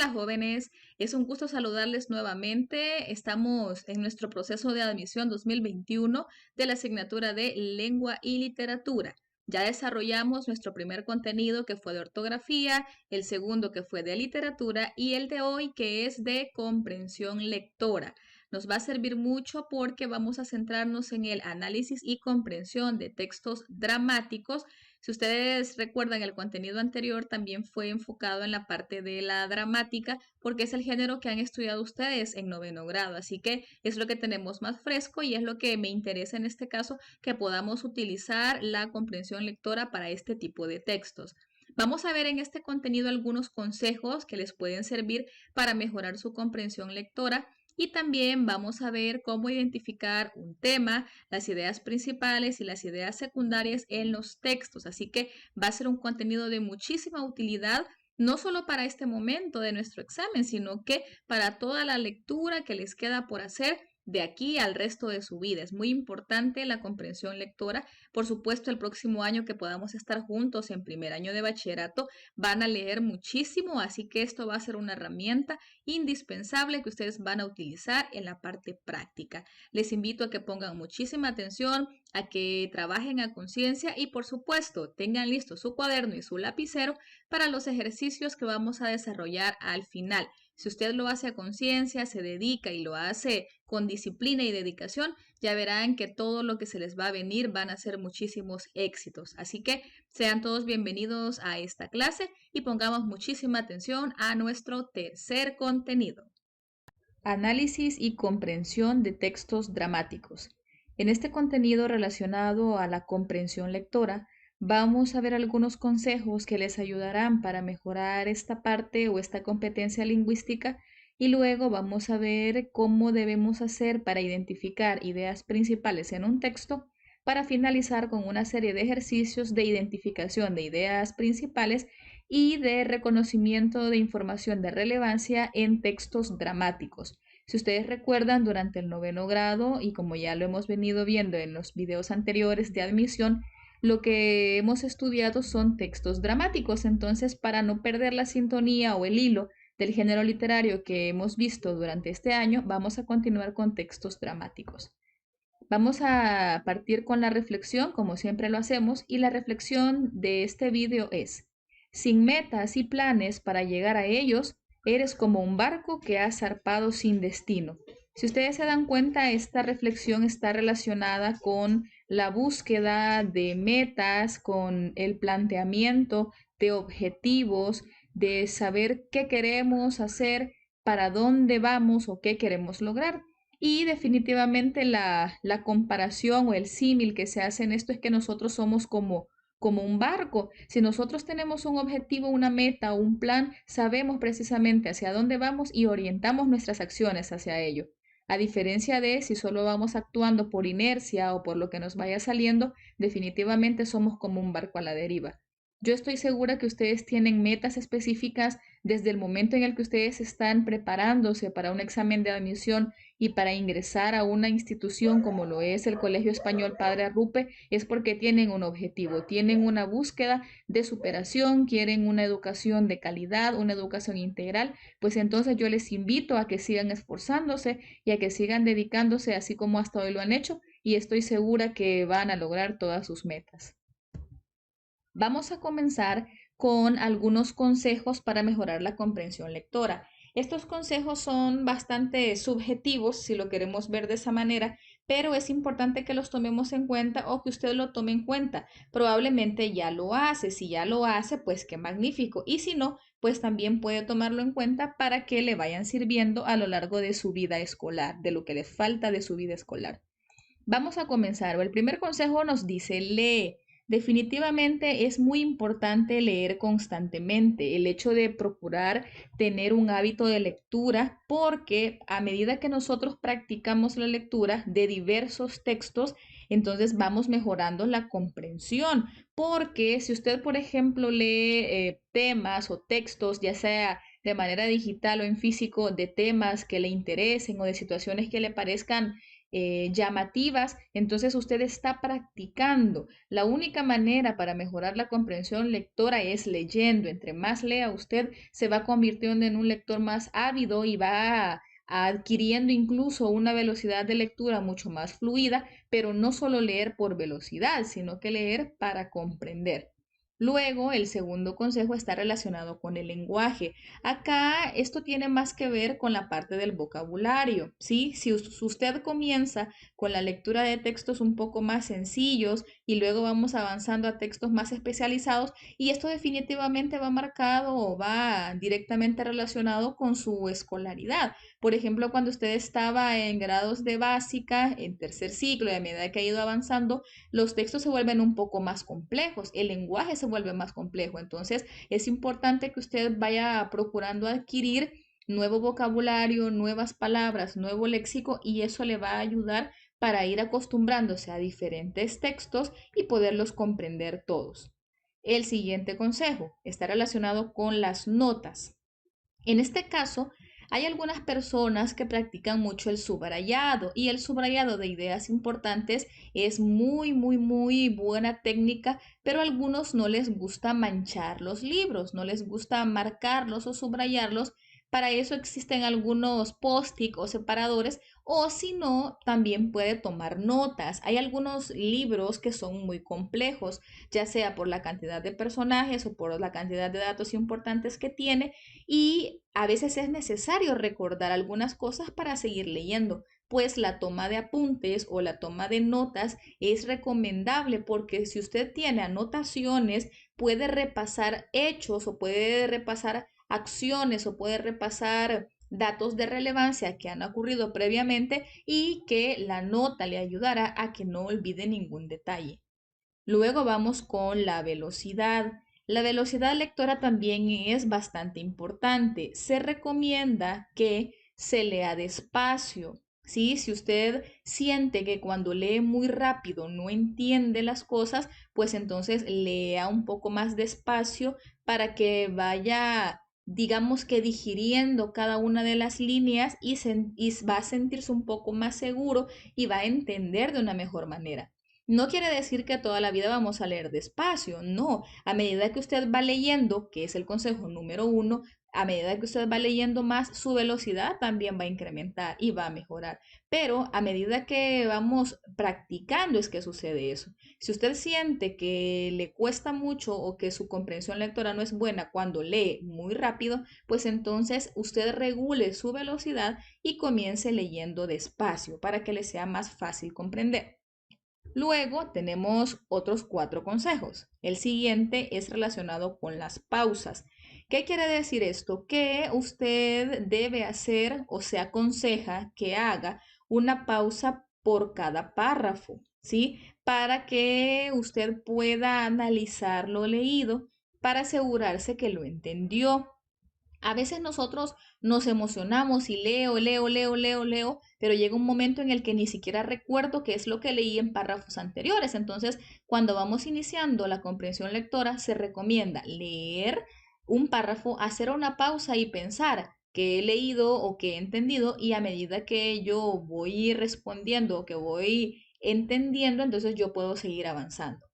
Hola jóvenes, es un gusto saludarles nuevamente. Estamos en nuestro proceso de admisión 2021 de la asignatura de Lengua y Literatura. Ya desarrollamos nuestro primer contenido que fue de ortografía, el segundo que fue de literatura y el de hoy que es de comprensión lectora. Nos va a servir mucho porque vamos a centrarnos en el análisis y comprensión de textos dramáticos. Si ustedes recuerdan, el contenido anterior también fue enfocado en la parte de la dramática porque es el género que han estudiado ustedes en noveno grado. Así que es lo que tenemos más fresco y es lo que me interesa en este caso, que podamos utilizar la comprensión lectora para este tipo de textos. Vamos a ver en este contenido algunos consejos que les pueden servir para mejorar su comprensión lectora y también vamos a ver cómo identificar un tema, las ideas principales y las ideas secundarias en los textos. Así que va a ser un contenido de muchísima utilidad, no solo para este momento de nuestro examen, sino que para toda la lectura que les queda por hacer de aquí al resto de su vida. Es muy importante la comprensión lectora. Por supuesto, el próximo año que podamos estar juntos en primer año de bachillerato, van a leer muchísimo, así que esto va a ser una herramienta indispensable que ustedes van a utilizar en la parte práctica. Les invito a que pongan muchísima atención, a que trabajen a conciencia y por supuesto tengan listo su cuaderno y su lapicero para los ejercicios que vamos a desarrollar al final. Si usted lo hace a conciencia, se dedica y lo hace con disciplina y dedicación, ya verán que todo lo que se les va a venir van a ser muchísimos éxitos. Así que sean todos bienvenidos a esta clase y pongamos muchísima atención a nuestro tercer contenido. Análisis y comprensión de textos dramáticos. En este contenido relacionado a la comprensión lectora, vamos a ver algunos consejos que les ayudarán para mejorar esta parte o esta competencia lingüística y luego vamos a ver cómo debemos hacer para identificar ideas principales en un texto para finalizar con una serie de ejercicios de identificación de ideas principales y de reconocimiento de información de relevancia en textos dramáticos. Si ustedes recuerdan, durante el noveno grado, y como ya lo hemos venido viendo en los videos anteriores de admisión, lo que hemos estudiado son textos dramáticos. Entonces, para no perder la sintonía o el hilo del género literario que hemos visto durante este año, vamos a continuar con textos dramáticos. Vamos a partir con la reflexión, como siempre lo hacemos, y la reflexión de este video es: sin metas y planes para llegar a ellos, eres como un barco que ha zarpado sin destino. Si ustedes se dan cuenta, esta reflexión está relacionada con la búsqueda de metas, con el planteamiento de objetivos, de saber qué queremos hacer, para dónde vamos o qué queremos lograr. Y definitivamente la comparación o el símil que se hace en esto es que nosotros somos como un barco. Si nosotros tenemos un objetivo, una meta o un plan, sabemos precisamente hacia dónde vamos y orientamos nuestras acciones hacia ello. A diferencia de si solo vamos actuando por inercia o por lo que nos vaya saliendo, definitivamente somos como un barco a la deriva. Yo estoy segura que ustedes tienen metas específicas desde el momento en el que ustedes están preparándose para un examen de admisión y para ingresar a una institución como lo es el Colegio Español Padre Arrupe, es porque tienen un objetivo, tienen una búsqueda de superación, quieren una educación de calidad, una educación integral. Pues entonces yo les invito a que sigan esforzándose y a que sigan dedicándose así como hasta hoy lo han hecho, y estoy segura que van a lograr todas sus metas. Vamos a comenzar con algunos consejos para mejorar la comprensión lectora. Estos consejos son bastante subjetivos, si lo queremos ver de esa manera, pero es importante que los tomemos en cuenta o que usted lo tome en cuenta. Probablemente ya lo hace. Si ya lo hace, pues qué magnífico. Y si no, pues también puede tomarlo en cuenta para que le vayan sirviendo a lo largo de su vida escolar, de lo que le falta de su vida escolar. Vamos a comenzar. El primer consejo nos dice: lee. Definitivamente es muy importante leer constantemente, el hecho de procurar tener un hábito de lectura, porque a medida que nosotros practicamos la lectura de diversos textos, entonces vamos mejorando la comprensión, porque si usted, por ejemplo, lee temas o textos, ya sea de manera digital o en físico, de temas que le interesen o de situaciones que le parezcan llamativas, entonces usted está practicando. La única manera para mejorar la comprensión lectora es leyendo. Entre más lea usted, se va convirtiendo en un lector más ávido y va adquiriendo incluso una velocidad de lectura mucho más fluida, pero no solo leer por velocidad, sino que leer para comprender. Luego, el segundo consejo está relacionado con el lenguaje. Acá esto tiene más que ver con la parte del vocabulario, ¿sí? Si usted comienza con la lectura de textos un poco más sencillos y luego vamos avanzando a textos más especializados, y esto definitivamente va marcado o va directamente relacionado con su escolaridad. Por ejemplo, cuando usted estaba en grados de básica, en tercer ciclo, y a medida que ha ido avanzando, los textos se vuelven un poco más complejos, el lenguaje se vuelve más complejo. Entonces, es importante que usted vaya procurando adquirir nuevo vocabulario, nuevas palabras, nuevo léxico, y eso le va a ayudar para ir acostumbrándose a diferentes textos y poderlos comprender todos. El siguiente consejo está relacionado con las notas. En este caso, hay algunas personas que practican mucho el subrayado, y el subrayado de ideas importantes es muy buena técnica, pero a algunos no les gusta manchar los libros, no les gusta marcarlos o subrayarlos. Para eso existen algunos post-it o separadores, o si no, también puede tomar notas. Hay algunos libros que son muy complejos, ya sea por la cantidad de personajes o por la cantidad de datos importantes que tiene, y a veces es necesario recordar algunas cosas para seguir leyendo, pues la toma de apuntes o la toma de notas es recomendable, porque si usted tiene anotaciones, puede repasar hechos o puede repasar acciones o puede repasar datos de relevancia que han ocurrido previamente, y que la nota le ayudará a que no olvide ningún detalle. Luego vamos con la velocidad. La velocidad lectora también es bastante importante. Se recomienda que se lea despacio. ¿Sí? Si usted siente que cuando lee muy rápido no entiende las cosas, pues entonces lea un poco más despacio para que vaya, digamos que digiriendo cada una de las líneas, y va a sentirse un poco más seguro y va a entender de una mejor manera. No quiere decir que toda la vida vamos a leer despacio, no. A medida que usted va leyendo, que es el consejo número uno, a medida que usted va leyendo más, su velocidad también va a incrementar y va a mejorar. Pero a medida que vamos practicando es que sucede eso. Si usted siente que le cuesta mucho o que su comprensión lectora no es buena cuando lee muy rápido, pues entonces usted regule su velocidad y comience leyendo despacio para que le sea más fácil comprender. Luego tenemos otros 4 consejos. El siguiente es relacionado con las pausas. ¿Qué quiere decir esto? Que usted debe hacer, o se aconseja que haga una pausa por cada párrafo, ¿sí? Para que usted pueda analizar lo leído, para asegurarse que lo entendió. A veces nosotros nos emocionamos y leo, pero llega un momento en el que ni siquiera recuerdo qué es lo que leí en párrafos anteriores. Entonces, cuando vamos iniciando la comprensión lectora, se recomienda leer un párrafo, hacer una pausa y pensar qué he leído o qué he entendido, y a medida que yo voy respondiendo o que voy entendiendo, entonces yo puedo seguir avanzando.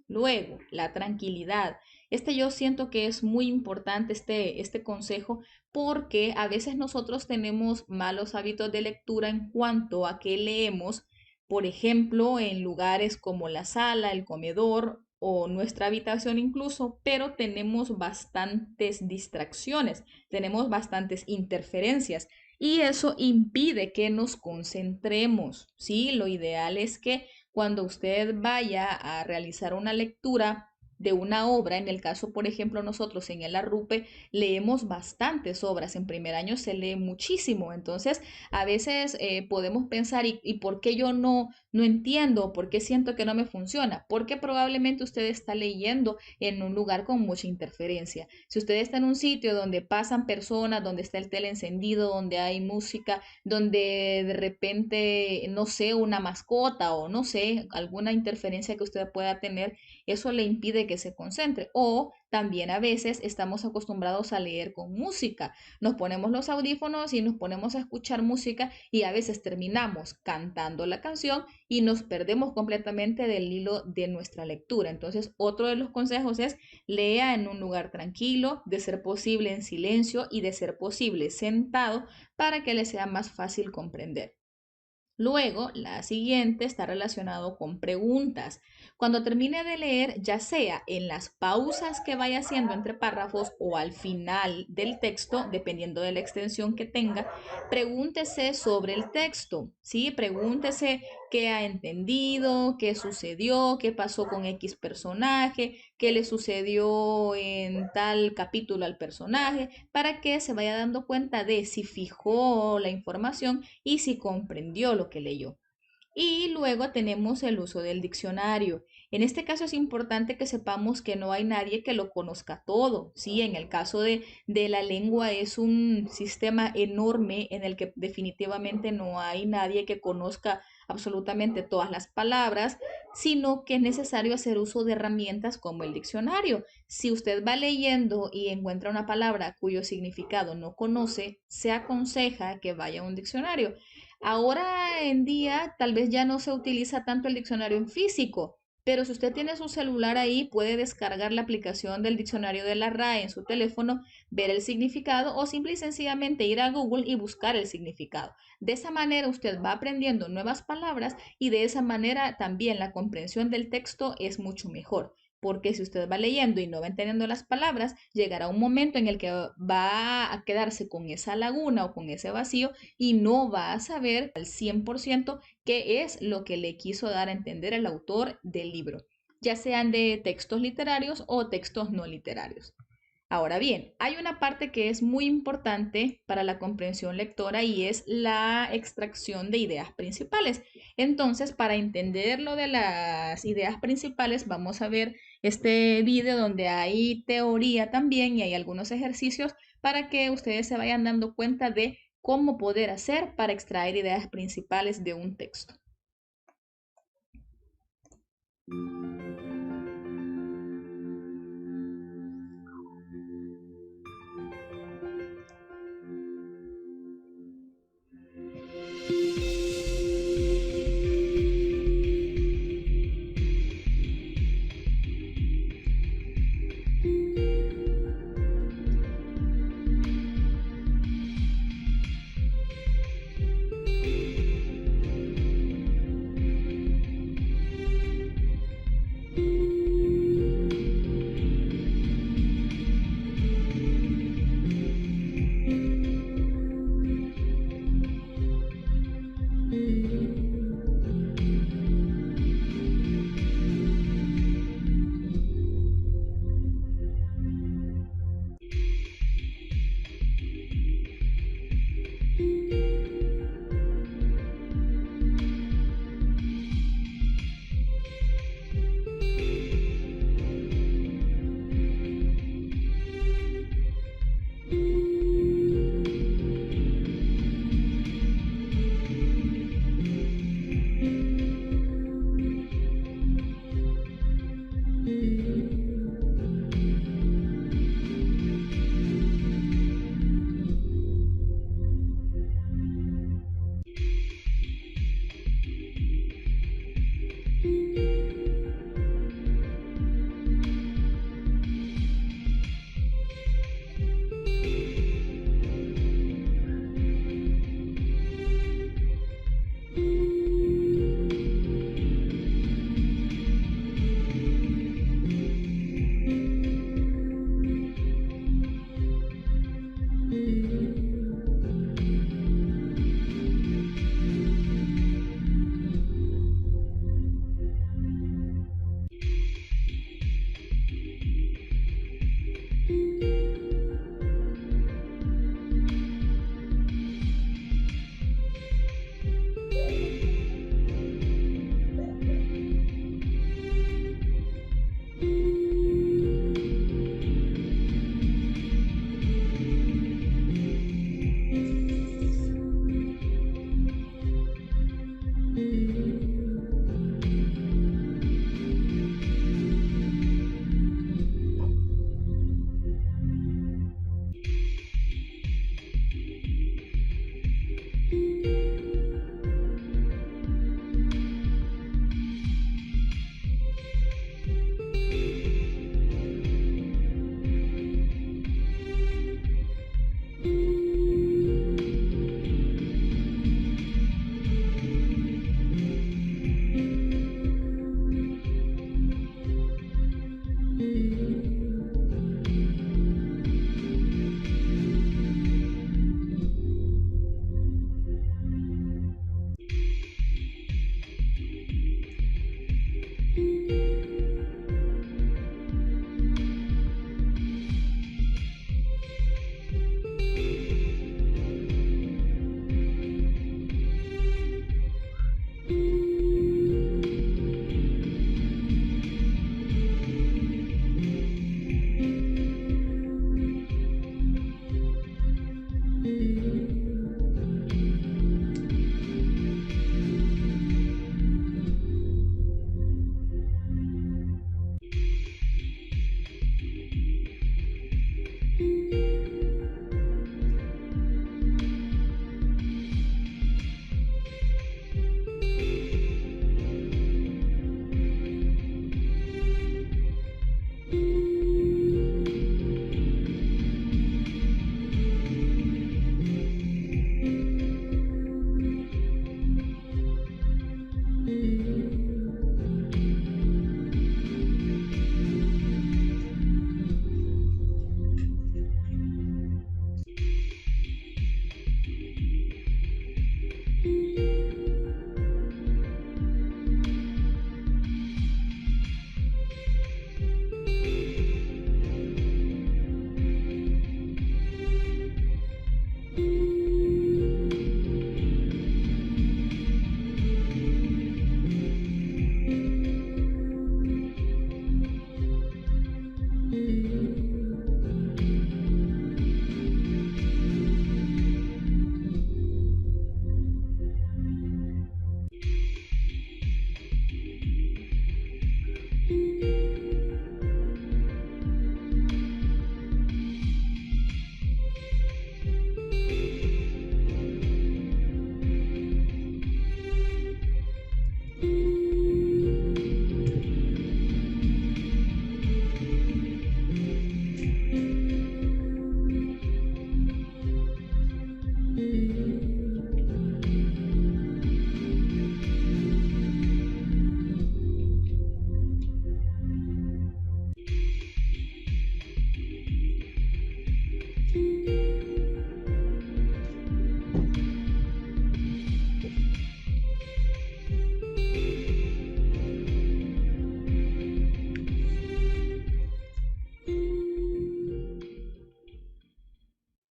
Luego, la tranquilidad. Yo siento que es muy importante este consejo, porque a veces nosotros tenemos malos hábitos de lectura en cuanto a que leemos, por ejemplo, en lugares como la sala, el comedor o nuestra habitación incluso, pero tenemos bastantes distracciones, tenemos bastantes interferencias, y eso impide que nos concentremos, ¿sí? Lo ideal es que cuando usted vaya a realizar una lectura de una obra, en el caso, por ejemplo, nosotros en el Arrupe leemos bastantes obras, en primer año se lee muchísimo, entonces a veces podemos pensar, ¿y por qué yo no entiendo? ¿Por qué siento que no me funciona? Porque probablemente usted está leyendo en un lugar con mucha interferencia. Si usted está en un sitio donde pasan personas, donde está el tele encendido, donde hay música, donde de repente, no sé, una mascota o no sé, alguna interferencia que usted pueda tener, eso le impide que se concentre. O también a veces estamos acostumbrados a leer con música. Nos ponemos los audífonos y nos ponemos a escuchar música y a veces terminamos cantando la canción y nos perdemos completamente del hilo de nuestra lectura. Entonces, otro de los consejos es lea en un lugar tranquilo, de ser posible en silencio y de ser posible sentado para que le sea más fácil comprender. Luego, la siguiente está relacionado con preguntas. Cuando termine de leer, ya sea en las pausas que vaya haciendo entre párrafos o al final del texto, dependiendo de la extensión que tenga, pregúntese sobre el texto, ¿sí? Pregúntese qué ha entendido, qué sucedió, qué pasó con X personaje, qué le sucedió en tal capítulo al personaje, para que se vaya dando cuenta de si fijó la información y si comprendió lo que leyó. Y luego tenemos el uso del diccionario. En este caso es importante que sepamos que no hay nadie que lo conozca todo. Sí, en el caso de la lengua es un sistema enorme en el que definitivamente no hay nadie que conozca absolutamente todas las palabras, sino que es necesario hacer uso de herramientas como el diccionario. Si usted va leyendo y encuentra una palabra cuyo significado no conoce, se aconseja que vaya a un diccionario. Ahora en día tal vez ya no se utiliza tanto el diccionario en físico, pero si usted tiene su celular ahí, puede descargar la aplicación del diccionario de la RAE en su teléfono, ver el significado o simple y sencillamente ir a Google y buscar el significado. De esa manera usted va aprendiendo nuevas palabras y de esa manera también la comprensión del texto es mucho mejor. Porque si usted va leyendo y no va entendiendo las palabras, llegará un momento en el que va a quedarse con esa laguna o con ese vacío y no va a saber al 100% qué es lo que le quiso dar a entender el autor del libro, ya sean de textos literarios o textos no literarios. Ahora bien, hay una parte que es muy importante para la comprensión lectora y es la extracción de ideas principales. Entonces, para entender lo de las ideas principales, vamos a ver este video donde hay teoría también y hay algunos ejercicios para que ustedes se vayan dando cuenta de cómo poder hacer para extraer ideas principales de un texto.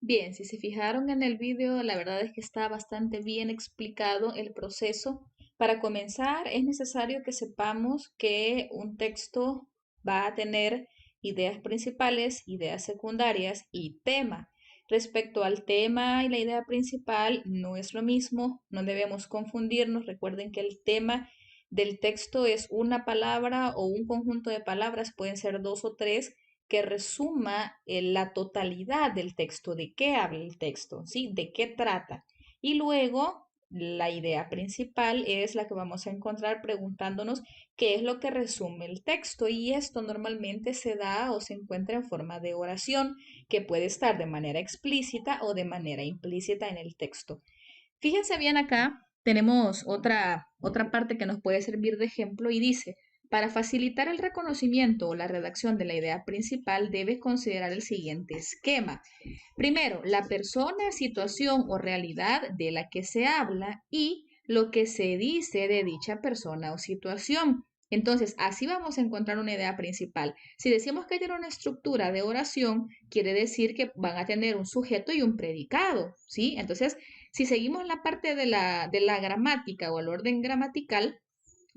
Bien, si se fijaron en el vídeo, la verdad es que está bastante bien explicado el proceso. Para comenzar, es necesario que sepamos que un texto va a tener ideas principales, ideas secundarias y tema. Respecto al tema y la idea principal, no es lo mismo, no debemos confundirnos. Recuerden que el tema del texto es una palabra o un conjunto de palabras, pueden ser dos o tres que resuma la totalidad del texto, de qué habla el texto, ¿sí? De qué trata. Y luego, la idea principal es la que vamos a encontrar preguntándonos qué es lo que resume el texto. Y esto normalmente se da o se encuentra en forma de oración, que puede estar de manera explícita o de manera implícita en el texto. Fíjense bien acá, tenemos otra parte que nos puede servir de ejemplo y dice, para facilitar el reconocimiento o la redacción de la idea principal, debes considerar el siguiente esquema. Primero, la persona, situación o realidad de la que se habla y lo que se dice de dicha persona o situación. Entonces, así vamos a encontrar una idea principal. Si decimos que tiene una estructura de oración, quiere decir que van a tener un sujeto y un predicado, ¿sí? Entonces, si seguimos la parte de la gramática o el orden gramatical,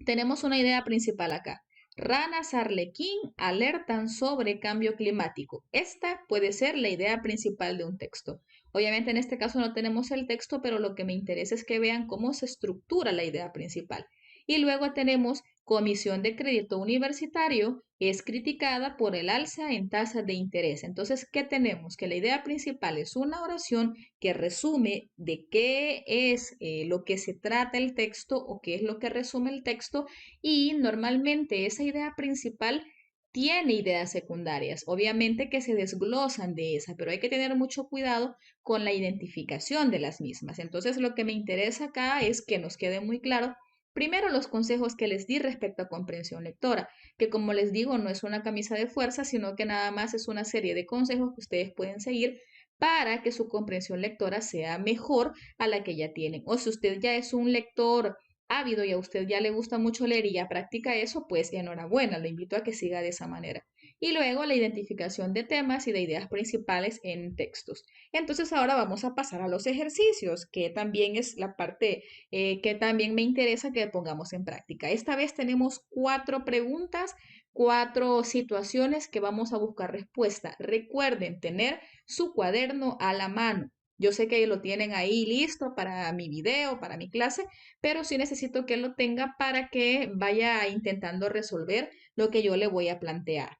tenemos una idea principal acá. Ranas arlequín alertan sobre cambio climático. Esta puede ser la idea principal de un texto. Obviamente en este caso no tenemos el texto, pero lo que me interesa es que vean cómo se estructura la idea principal. Y luego tenemos Comisión de Crédito Universitario es criticada por el alza en tasa de interés. Entonces, ¿qué tenemos? Que la idea principal es una oración que resume de qué es lo que se trata el texto o qué es lo que resume el texto y normalmente esa idea principal tiene ideas secundarias, obviamente que se desglosan de esa, pero hay que tener mucho cuidado con la identificación de las mismas. Entonces, lo que me interesa acá es que nos quede muy claro, primero, los consejos que les di respecto a comprensión lectora, que como les digo, no es una camisa de fuerza, sino que nada más es una serie de consejos que ustedes pueden seguir para que su comprensión lectora sea mejor a la que ya tienen. O si usted ya es un lector ávido y a usted ya le gusta mucho leer y ya practica eso, pues enhorabuena, lo invito a que siga de esa manera. Y luego la identificación de temas y de ideas principales en textos. Entonces ahora vamos a pasar a los ejercicios, que también es la parte que también me interesa que pongamos en práctica. Esta vez tenemos 4 preguntas, 4 situaciones que vamos a buscar respuesta. Recuerden tener su cuaderno a la mano. Yo sé que lo tienen ahí listo para mi video, para mi clase, pero sí necesito que lo tenga para que vaya intentando resolver lo que yo le voy a plantear.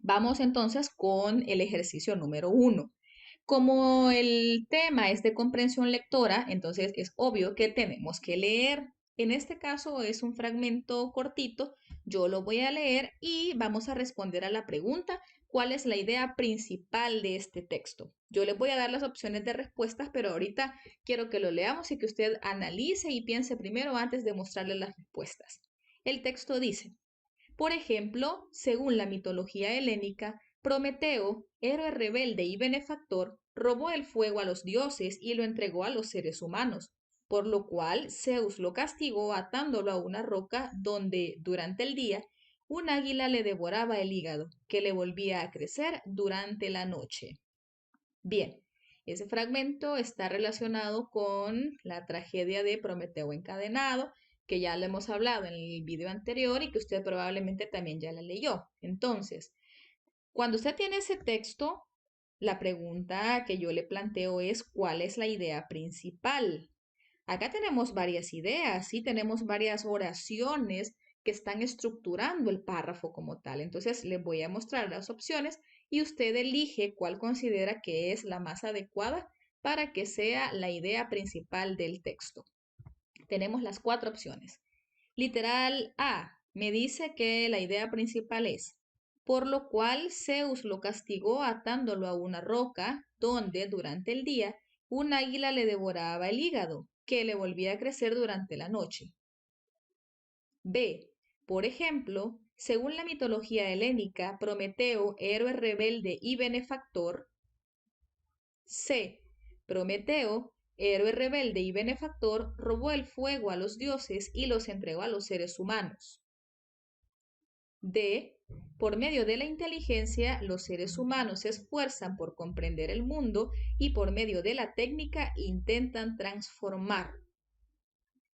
Vamos entonces con el ejercicio número 1. Como el tema es de comprensión lectora, entonces es obvio que tenemos que leer. En este caso es un fragmento cortito, yo lo voy a leer y vamos a responder a la pregunta, ¿cuál es la idea principal de este texto? Yo les voy a dar las opciones de respuestas, pero ahorita quiero que lo leamos y que usted analice y piense primero antes de mostrarle las respuestas. El texto dice, por ejemplo, según la mitología helénica, Prometeo, héroe rebelde y benefactor, robó el fuego a los dioses y lo entregó a los seres humanos, por lo cual Zeus lo castigó atándolo a una roca donde, durante el día, un águila le devoraba el hígado, que le volvía a crecer durante la noche. Bien, ese fragmento está relacionado con la tragedia de Prometeo encadenado, que ya lo hemos hablado en el video anterior y que usted probablemente también ya la leyó. Entonces, cuando usted tiene ese texto, la pregunta que yo le planteo es, ¿cuál es la idea principal? Acá tenemos varias ideas, ¿sí? Tenemos varias oraciones que están estructurando el párrafo como tal. Entonces les voy a mostrar las opciones y usted elige cuál considera que es la más adecuada para que sea la idea principal del texto. Tenemos las 4 opciones. Literal A me dice que la idea principal es, por lo cual Zeus lo castigó atándolo a una roca, donde durante el día un águila le devoraba el hígado, que le volvía a crecer durante la noche. B. Por ejemplo, según la mitología helénica, Prometeo, héroe rebelde y benefactor. C. Prometeo, héroe rebelde y benefactor, robó el fuego a los dioses y los entregó a los seres humanos. D. Por medio de la inteligencia, los seres humanos se esfuerzan por comprender el mundo y por medio de la técnica intentan transformar.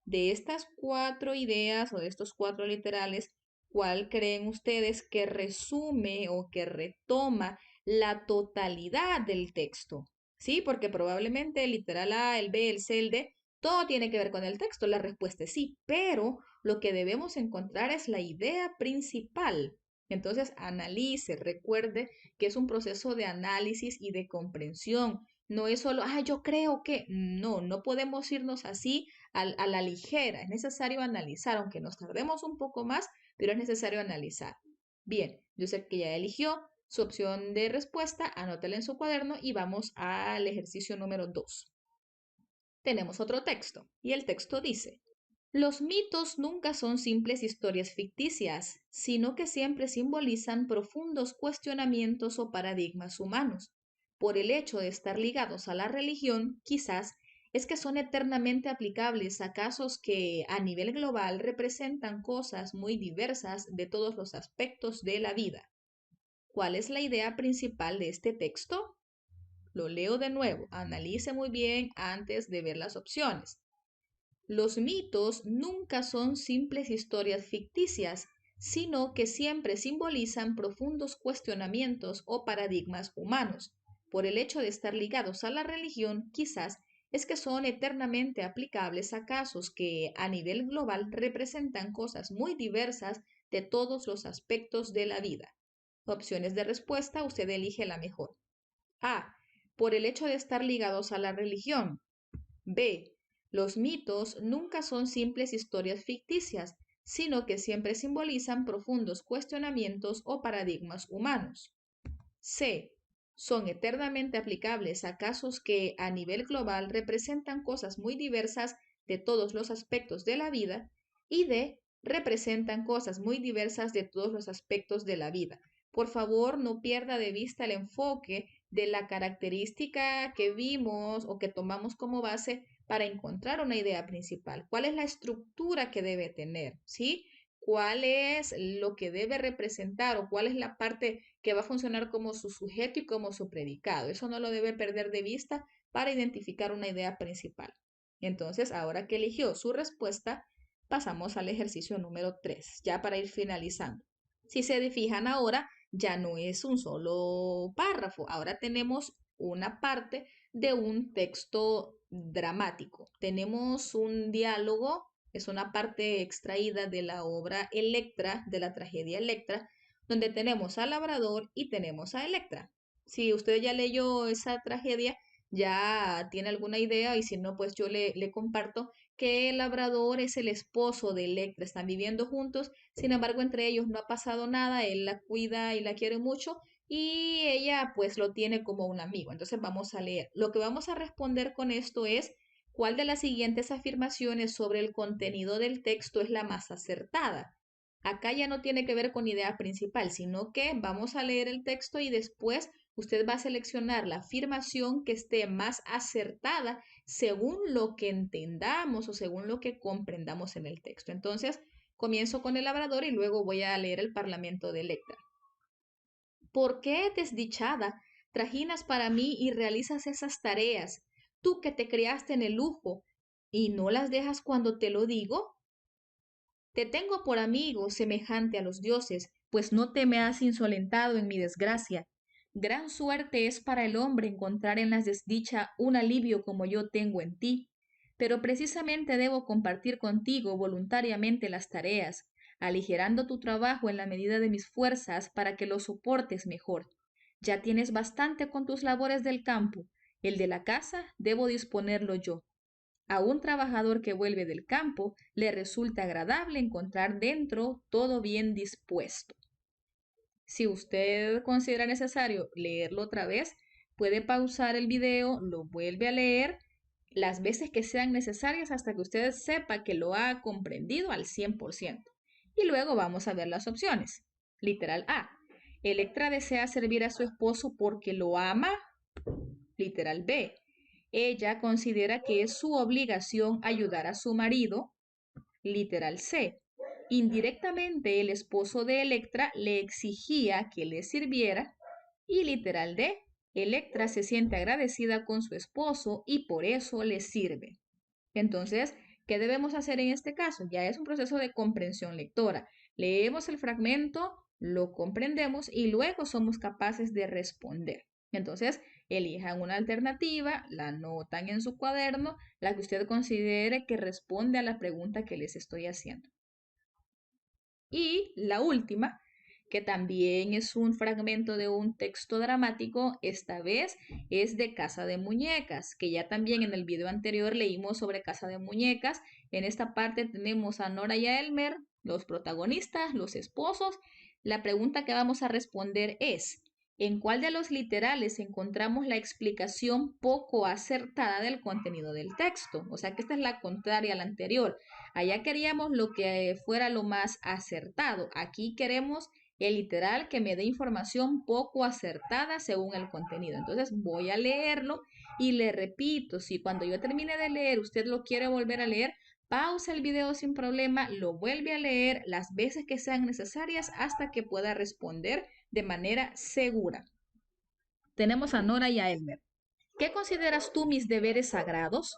De estas 4 ideas o de estos 4 literales, ¿cuál creen ustedes que resume o que retoma la totalidad del texto? Sí, porque probablemente el literal A, el B, el C, el D, todo tiene que ver con el texto. La respuesta es sí, pero lo que debemos encontrar es la idea principal. Entonces, analice, recuerde que es un proceso de análisis y de comprensión. No es solo, yo creo que, no podemos irnos así a la ligera. Es necesario analizar, aunque nos tardemos un poco más, pero es necesario analizar. Bien, yo sé que ya eligió su opción de respuesta, anótela en su cuaderno y vamos al ejercicio número 2. Tenemos otro texto y el texto dice, los mitos nunca son simples historias ficticias, sino que siempre simbolizan profundos cuestionamientos o paradigmas humanos. Por el hecho de estar ligados a la religión, quizás es que son eternamente aplicables a casos que a nivel global representan cosas muy diversas de todos los aspectos de la vida. ¿Cuál es la idea principal de este texto? Lo leo de nuevo, analice muy bien antes de ver las opciones. Los mitos nunca son simples historias ficticias, sino que siempre simbolizan profundos cuestionamientos o paradigmas humanos. Por el hecho de estar ligados a la religión, quizás es que son eternamente aplicables a casos que a nivel global representan cosas muy diversas de todos los aspectos de la vida. Opciones de respuesta, usted elige la mejor. A. Por el hecho de estar ligados a la religión. B. Los mitos nunca son simples historias ficticias, sino que siempre simbolizan profundos cuestionamientos o paradigmas humanos. C. Son eternamente aplicables a casos que a nivel global representan cosas muy diversas de todos los aspectos de la vida. Y D. Representan cosas muy diversas de todos los aspectos de la vida. Por favor, no pierda de vista el enfoque de la característica que vimos o que tomamos como base para encontrar una idea principal. ¿Cuál es la estructura que debe tener? ¿Sí? ¿Cuál es lo que debe representar o cuál es la parte que va a funcionar como su sujeto y como su predicado? Eso no lo debe perder de vista para identificar una idea principal. Entonces, ahora que eligió su respuesta, pasamos al ejercicio número 3, ya para ir finalizando. Si se fijan ahora, ya no es un solo párrafo, ahora tenemos una parte de un texto dramático. Tenemos un diálogo, es una parte extraída de la obra Electra, de la tragedia Electra, donde tenemos al labrador y tenemos a Electra. Si usted ya leyó esa tragedia, ya tiene alguna idea y si no, pues yo le comparto que el labrador es el esposo de Electra, están viviendo juntos, sin embargo entre ellos no ha pasado nada, él la cuida y la quiere mucho y ella pues lo tiene como un amigo. Entonces vamos a leer. Lo que vamos a responder con esto es cuál de las siguientes afirmaciones sobre el contenido del texto es la más acertada. Acá ya no tiene que ver con idea principal, sino que vamos a leer el texto y después usted va a seleccionar la afirmación que esté más acertada según lo que entendamos o según lo que comprendamos en el texto. Entonces, comienzo con el labrador y luego voy a leer el parlamento de Electra. ¿Por qué, desdichada, trajinas para mí y realizas esas tareas, tú que te criaste en el lujo, y no las dejas cuando te lo digo? Te tengo por amigo semejante a los dioses, pues no te me has insolentado en mi desgracia. Gran suerte es para el hombre encontrar en la desdicha un alivio como yo tengo en ti. Pero precisamente debo compartir contigo voluntariamente las tareas, aligerando tu trabajo en la medida de mis fuerzas para que lo soportes mejor. Ya tienes bastante con tus labores del campo. El de la casa debo disponerlo yo. A un trabajador que vuelve del campo le resulta agradable encontrar dentro todo bien dispuesto. Si usted considera necesario leerlo otra vez, puede pausar el video, lo vuelve a leer las veces que sean necesarias hasta que usted sepa que lo ha comprendido al 100%. Y luego vamos a ver las opciones. Literal A. Electra desea servir a su esposo porque lo ama. Literal B. Ella considera que es su obligación ayudar a su marido. Literal C. Indirectamente el esposo de Electra le exigía que le sirviera. Y literal D. Electra se siente agradecida con su esposo y por eso le sirve. Entonces, ¿qué debemos hacer en este caso? Ya es un proceso de comprensión lectora. Leemos el fragmento, lo comprendemos y luego somos capaces de responder. Entonces, elijan una alternativa, la anotan en su cuaderno, la que usted considere que responde a la pregunta que les estoy haciendo. Y la última, que también es un fragmento de un texto dramático, esta vez es de Casa de Muñecas, que ya también en el video anterior leímos sobre Casa de Muñecas. En esta parte tenemos a Nora y a Elmer, los protagonistas, los esposos. La pregunta que vamos a responder es, ¿en cuál de los literales encontramos la explicación poco acertada del contenido del texto? O sea que esta es la contraria a la anterior. Allá queríamos lo que fuera lo más acertado. Aquí queremos el literal que me dé información poco acertada según el contenido. Entonces voy a leerlo y le repito, si cuando yo termine de leer usted lo quiere volver a leer, pausa el video sin problema, lo vuelve a leer las veces que sean necesarias hasta que pueda responder de manera segura. Tenemos a Nora y a Elmer. ¿Qué consideras tú mis deberes sagrados?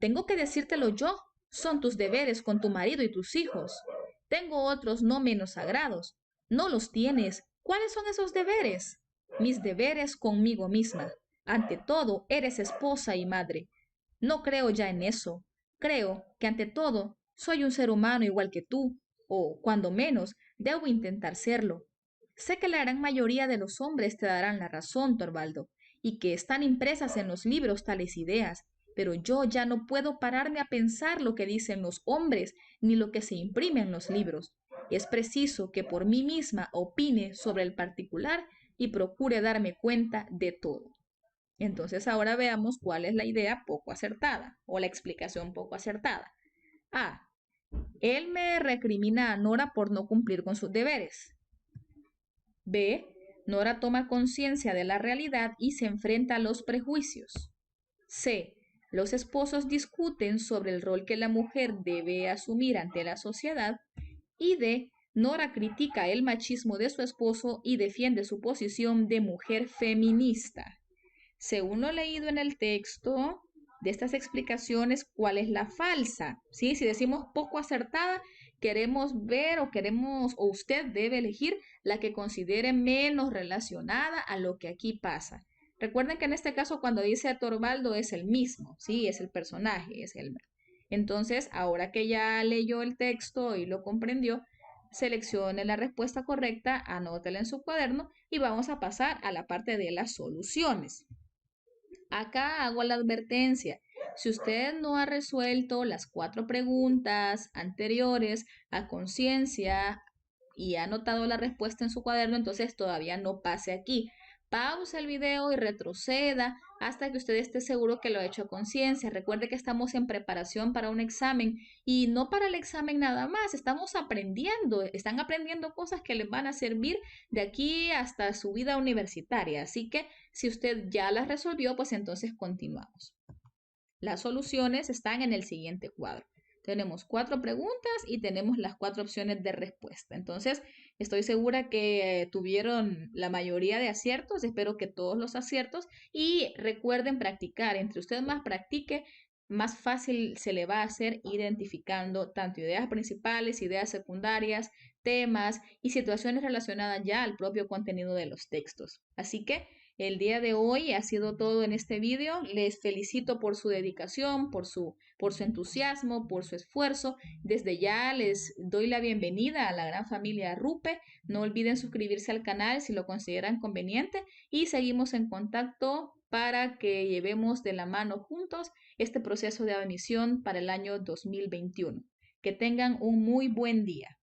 Tengo que decírtelo yo. Son tus deberes con tu marido y tus hijos. Tengo otros no menos sagrados. No los tienes. ¿Cuáles son esos deberes? Mis deberes conmigo misma. Ante todo, eres esposa y madre. No creo ya en eso. Creo que ante todo, soy un ser humano igual que tú, o, cuando menos, debo intentar serlo. Sé que la gran mayoría de los hombres te darán la razón, Torvaldo, y que están impresas en los libros tales ideas, pero yo ya no puedo pararme a pensar lo que dicen los hombres ni lo que se imprime en los libros. Es preciso que por mí misma opine sobre el particular y procure darme cuenta de todo. Entonces ahora veamos cuál es la idea poco acertada o la explicación poco acertada. A. Él me recrimina a Nora por no cumplir con sus deberes. B. Nora toma conciencia de la realidad y se enfrenta a los prejuicios. C. Los esposos discuten sobre el rol que la mujer debe asumir ante la sociedad. Y D. Nora critica el machismo de su esposo y defiende su posición de mujer feminista. Según lo leído en el texto de estas explicaciones, ¿cuál es la falsa? ¿Sí? Si decimos poco acertada, queremos ver o usted debe elegir la que considere menos relacionada a lo que aquí pasa. Recuerden que en este caso cuando dice Torvaldo es el mismo, ¿sí? Es el personaje, es Elmer. Entonces, ahora que ya leyó el texto y lo comprendió, seleccione la respuesta correcta, anótela en su cuaderno y vamos a pasar a la parte de las soluciones. Acá hago la advertencia. Si usted no ha resuelto las 4 preguntas anteriores a conciencia y ha anotado la respuesta en su cuaderno, entonces todavía no pase aquí. Pausa el video y retroceda hasta que usted esté seguro que lo ha hecho a conciencia. Recuerde que estamos en preparación para un examen y no para el examen nada más, estamos aprendiendo, están aprendiendo cosas que les van a servir de aquí hasta su vida universitaria. Así que si usted ya las resolvió, pues entonces continuamos. Las soluciones están en el siguiente cuadro. Tenemos 4 preguntas y tenemos las 4 opciones de respuesta. Entonces, estoy segura que tuvieron la mayoría de aciertos. Espero que todos los aciertos. Y recuerden practicar. Entre ustedes más practique, más fácil se le va a hacer identificando tanto ideas principales, ideas secundarias, temas y situaciones relacionadas ya al propio contenido de los textos. Así que El día de hoy ha sido todo en este video. Les felicito por su dedicación, por su entusiasmo, por su esfuerzo. Desde ya les doy la bienvenida a la gran familia Rupe. No olviden suscribirse al canal si lo consideran conveniente y seguimos en contacto para que llevemos de la mano juntos este proceso de admisión para el año 2021. Que tengan un muy buen día.